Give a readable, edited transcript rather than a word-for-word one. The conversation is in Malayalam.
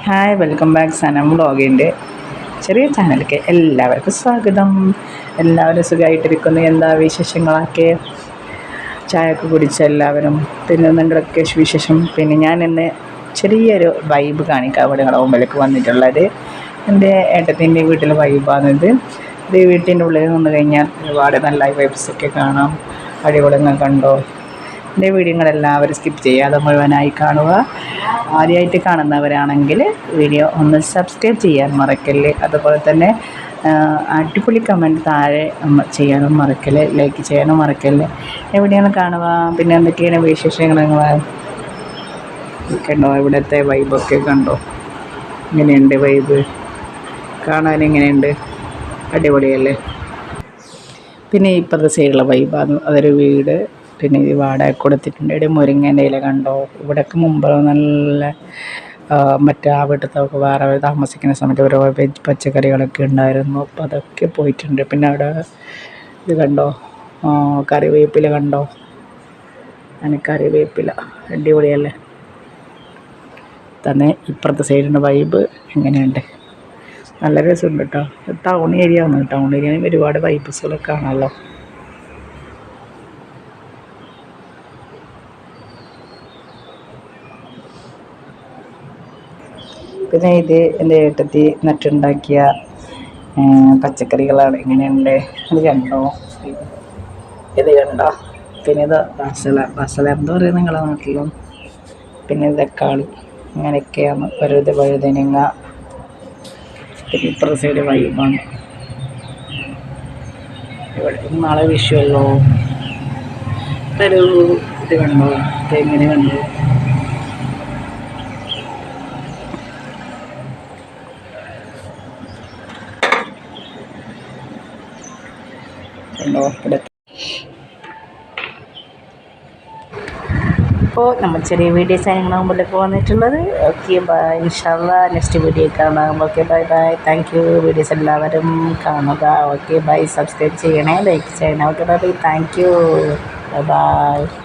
Hi, welcome back. സനം വ്ളോഗിൻ്റെ ചെറിയ ചാനലിലേക്ക് എല്ലാവർക്കും സ്വാഗതം. എല്ലാവരും സുഖമായിട്ടിരിക്കുന്നു. എന്താ വിശേഷങ്ങളൊക്കെ? ചായയൊക്കെ കുടിച്ച എല്ലാവരും? പിന്നെ നിങ്ങളൊക്കെ വിശേഷം? പിന്നെ ഞാൻ ഇന്ന് ചെറിയൊരു വൈബ് കാണിക്കാം. അവിടെ നിങ്ങളുടെ മുമ്പിലേക്ക് വന്നിട്ടുള്ളത് എൻ്റെ ഏട്ടത്തിൻ്റെ വീട്ടിലെ വൈബാണിത്. ഇത് വീട്ടിൻ്റെ ഉള്ളിൽ നിന്ന് കഴിഞ്ഞാൽ ഒരുപാട് നല്ല വൈബ്സൊക്കെ കാണാം. അടിപൊളിങ്ങൾ കണ്ടോ? എൻ്റെ വീഡിയോകളെല്ലാവരും സ്കിപ്പ് ചെയ്യാതെ മുഴുവനായി കാണുക. ആദ്യമായിട്ട് കാണുന്നവരാണെങ്കിൽ വീഡിയോ ഒന്ന് സബ്സ്ക്രൈബ് ചെയ്യാൻ മറക്കല്ലേ. അതുപോലെ തന്നെ അടിപൊളി കമൻറ്റ് താഴെ ചെയ്യാനും മറക്കല്ലേ, ലൈക്ക് ചെയ്യാനും മറക്കല്ലേ. എവിടെയാണ് കാണുക? പിന്നെ എന്തൊക്കെയാണ് വിശേഷങ്ങൾ? കണ്ടോ ഇവിടുത്തെ വൈബൊക്കെ കണ്ടോ? ഇങ്ങനെയുണ്ട് വൈബ് കാണാൻ. എങ്ങനെയുണ്ട്? അടിപൊളിയല്ലേ? പിന്നെ ഇപ്പോഴത്തെ സൈഡിലുള്ള വൈബാണ്. അതൊരു വീട്. പിന്നെ ഇത് വാടക കൊടുത്തിട്ടുണ്ട്. ഇവിടെ മുരിങ്ങേൻ്റെ ഇല കണ്ടോ? ഇവിടെയൊക്കെ മുമ്പ് നല്ല മറ്റേ ആ വീട്ടിലൊക്കെ വേറെ താമസിക്കുന്ന സമയത്ത് ഓരോ പച്ചക്കറികളൊക്കെ ഉണ്ടായിരുന്നു. അപ്പോൾ അതൊക്കെ പോയിട്ടുണ്ട്. പിന്നെ അവിടെ ഇത് കണ്ടോ, കറിവേപ്പില കണ്ടോ? അങ്ങനെ കറിവേപ്പില അടിപൊളിയല്ലേ? തന്നെ ഇപ്പുറത്തെ സൈഡിൻ്റെ വൈബ് എങ്ങനെയുണ്ട്? നല്ല രസമുണ്ട് കേട്ടോ. ടൗൺ ഏരിയ ആണ്. ടൗൺ ഏരിയയിൽ ഒരുപാട് വൈബ്സുകളൊക്കെ കാണാമല്ലോ. പിന്നെ ഇത് എൻ്റെ ഏട്ടത്തി നട്ടുണ്ടാക്കിയ പച്ചക്കറികളാണ്. ഇങ്ങനെയുണ്ട്. ഇത് കണ്ടോ? ഇത് കണ്ടോ? പിന്നെ ഇത് ബസല എന്താ പറയുക നിങ്ങളുടെ നാട്ടിലും? പിന്നെ തക്കാളി. അങ്ങനെയൊക്കെയാണ്. വഴുതനങ്ങ. പിന്നെ ഇപ്പുറത്തെ സൈഡ് വൈബാണ്. ഇവിടെ നാളെ വിഷുവല്ലോ. ഇത് കണ്ടോ? ഇതെങ്ങനെ കണ്ടോ? അപ്പോൾ നമ്മൾ ചെറിയ വീഡിയോസ് നിങ്ങളുടെ മുമ്പിലേക്ക് വന്നിട്ടുള്ളത്. Okay, bye. ഇൻഷാല്ലാ നെക്സ്റ്റ് വീഡിയോ കാണാം. Okay, bye bye. Thank you. Videos എല്ലാവരും കാണുക. Okay, bye. സബ്സ്ക്രൈബ് ചെയ്യണേ, ലൈക്ക് ചെയ്യണേ. Okay, bye bye. Thank you. Bye by.